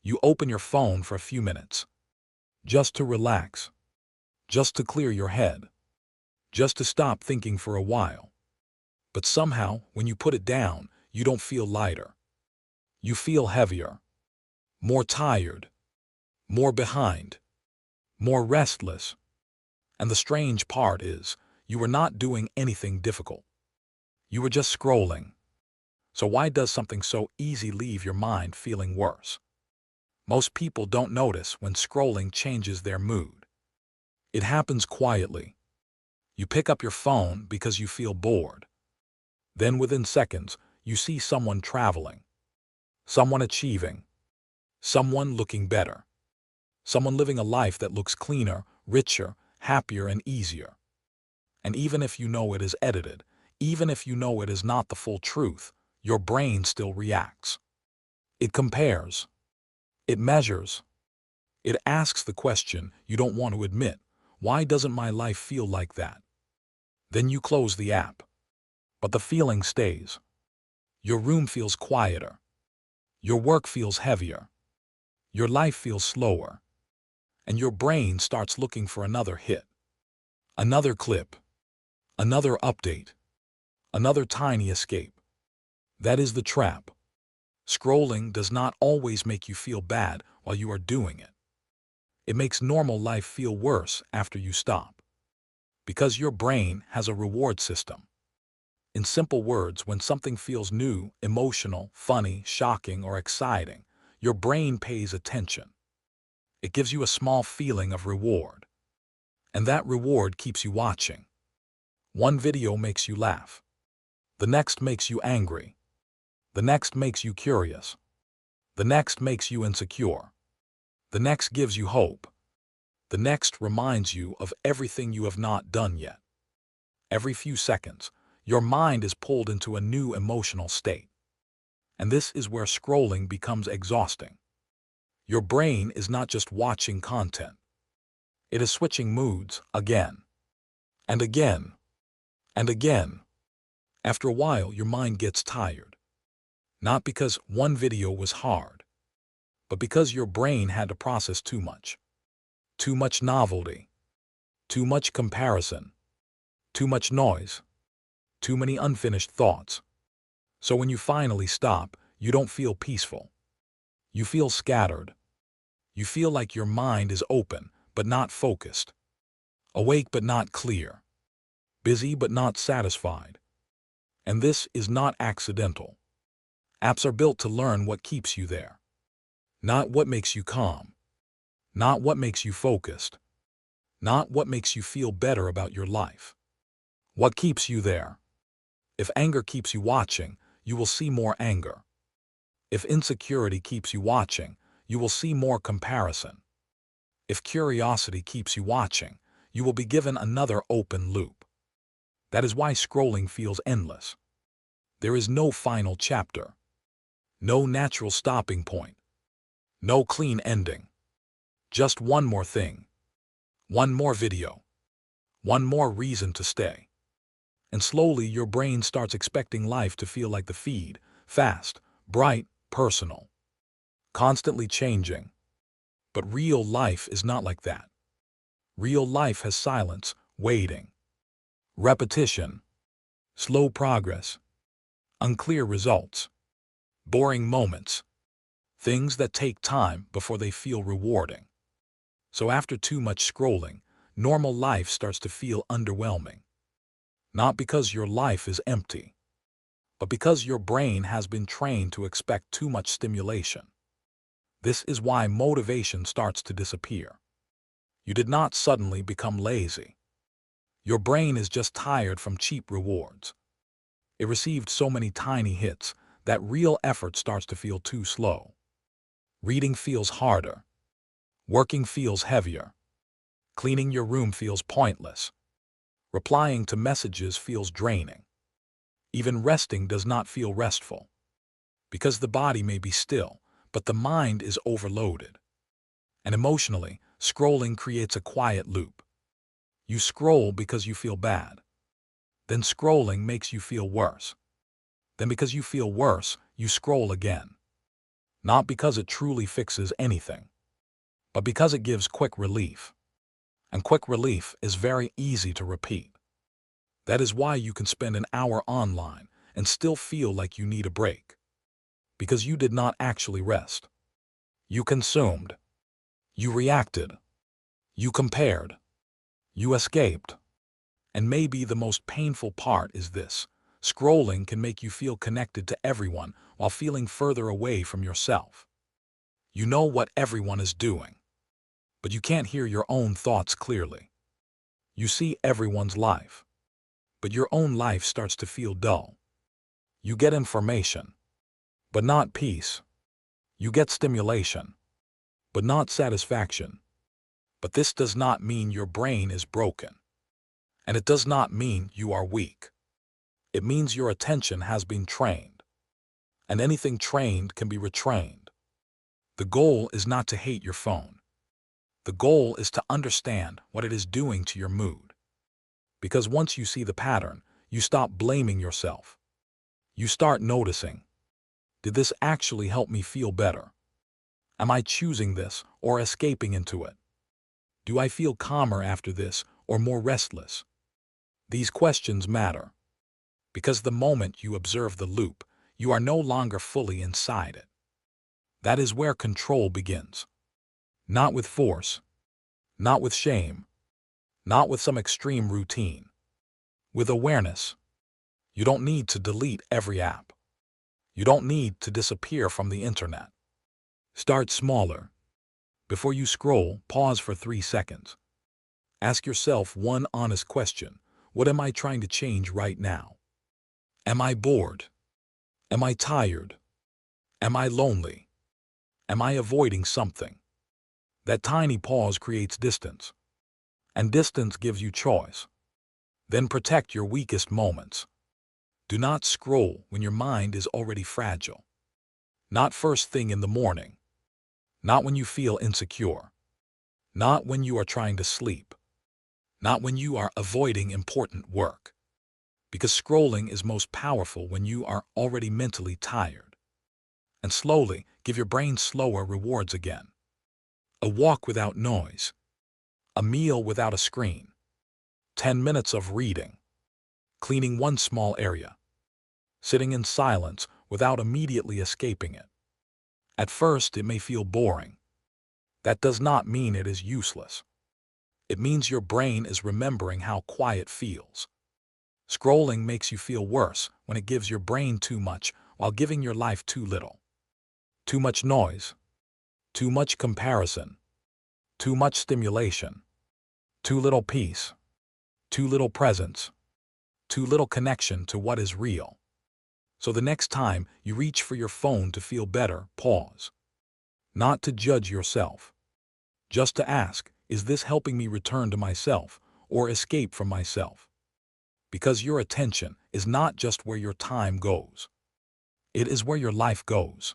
You open your phone for a few minutes, just to relax, just to clear your head, just to stop thinking for a while. But somehow, when you put it down, you don't feel lighter. You feel heavier, more tired, more behind, more restless. And the strange part is, you were not doing anything difficult. You were just scrolling. So why does something so easy leave your mind feeling worse? Most people don't notice when scrolling changes their mood. It happens quietly. You pick up your phone because you feel bored. Then within seconds, you see someone traveling, someone achieving, someone looking better, someone living a life that looks cleaner, richer, happier, and easier. And even if you know it is edited, even if you know it is not the full truth, your brain still reacts. It compares. It measures. It asks the question you don't want to admit, why doesn't my life feel like that? Then you close the app. But the feeling stays. Your room feels quieter. Your work feels heavier. Your life feels slower. And your brain starts looking for another hit. Another clip. Another update. Another tiny escape. That is the trap. Scrolling does not always make you feel bad while you are doing it. It makes normal life feel worse after you stop. Because your brain has a reward system. In simple words, when something feels new, emotional, funny, shocking, or exciting, your brain pays attention. It gives you a small feeling of reward. And that reward keeps you watching. One video makes you laugh. The next makes you angry. The next makes you curious. The next makes you insecure. The next gives you hope. The next reminds you of everything you have not done yet. Every few seconds, your mind is pulled into a new emotional state. And this is where scrolling becomes exhausting. Your brain is not just watching content. It is switching moods again, and again, and again. After a while, your mind gets tired. Not because one video was hard, but because your brain had to process too much. Too much novelty. Too much comparison. Too much noise. Too many unfinished thoughts. So when you finally stop, you don't feel peaceful. You feel scattered. You feel like your mind is open, but not focused. Awake, but not clear. Busy, but not satisfied. And this is not accidental. Apps are built to learn what keeps you there. Not what makes you calm. Not what makes you focused. Not what makes you feel better about your life. What keeps you there? If anger keeps you watching, you will see more anger. If insecurity keeps you watching, you will see more comparison. If curiosity keeps you watching, you will be given another open loop. That is why scrolling feels endless. There is no final chapter. No natural stopping point. No clean ending. Just one more thing. One more video. One more reason to stay. And slowly your brain starts expecting life to feel like the feed, fast, bright, personal. Constantly changing. But real life is not like that. Real life has silence, waiting, repetition, slow progress, unclear results, boring moments, things that take time before they feel rewarding. So after too much scrolling, normal life starts to feel underwhelming. Not because your life is empty, but because your brain has been trained to expect too much stimulation. This is why motivation starts to disappear. You did not suddenly become lazy. Your brain is just tired from cheap rewards. It received so many tiny hits that real effort starts to feel too slow. Reading feels harder. Working feels heavier. Cleaning your room feels pointless. Replying to messages feels draining. Even resting does not feel restful. Because the body may be still, but the mind is overloaded. And emotionally, scrolling creates a quiet loop. You scroll because you feel bad. Then scrolling makes you feel worse. Then because you feel worse, you scroll again. Not because it truly fixes anything, but because it gives quick relief. And quick relief is very easy to repeat. That is why you can spend an hour online and still feel like you need a break. Because you did not actually rest. You consumed. You reacted. You compared. You escaped. And maybe the most painful part is this: scrolling can make you feel connected to everyone while feeling further away from yourself. You know what everyone is doing, but you can't hear your own thoughts clearly. You see everyone's life, but your own life starts to feel dull. You get information, but not peace. You get stimulation, but not satisfaction. But this does not mean your brain is broken. And it does not mean you are weak. It means your attention has been trained. And anything trained can be retrained. The goal is not to hate your phone. The goal is to understand what it is doing to your mood. Because once you see the pattern, you stop blaming yourself. You start noticing, did this actually help me feel better? Am I choosing this or escaping into it? Do I feel calmer after this or more restless? These questions matter. Because the moment you observe the loop, you are no longer fully inside it. That is where control begins. Not with force, not with shame, not with some extreme routine. With awareness. You don't need to delete every app. You don't need to disappear from the internet. Start smaller. Before you scroll, pause for 3 seconds. Ask yourself one honest question. What am I trying to change right now? Am I bored? Am I tired? Am I lonely? Am I avoiding something? That tiny pause creates distance. And distance gives you choice. Then protect your weakest moments. Do not scroll when your mind is already fragile. Not first thing in the morning. Not when you feel insecure. Not when you are trying to sleep. Not when you are avoiding important work. Because scrolling is most powerful when you are already mentally tired. And slowly, give your brain slower rewards again. A walk without noise. A meal without a screen. 10 minutes of reading. Cleaning one small area. Sitting in silence without immediately escaping it. At first, it may feel boring. That does not mean it is useless. It means your brain is remembering how quiet feels. Scrolling makes you feel worse when it gives your brain too much while giving your life too little. Too much noise. Too much comparison. Too much stimulation. Too little peace. Too little presence. Too little connection to what is real. So the next time you reach for your phone to feel better, pause. Not to judge yourself. Just to ask, is this helping me return to myself or escape from myself? Because your attention is not just where your time goes. It is where your life goes.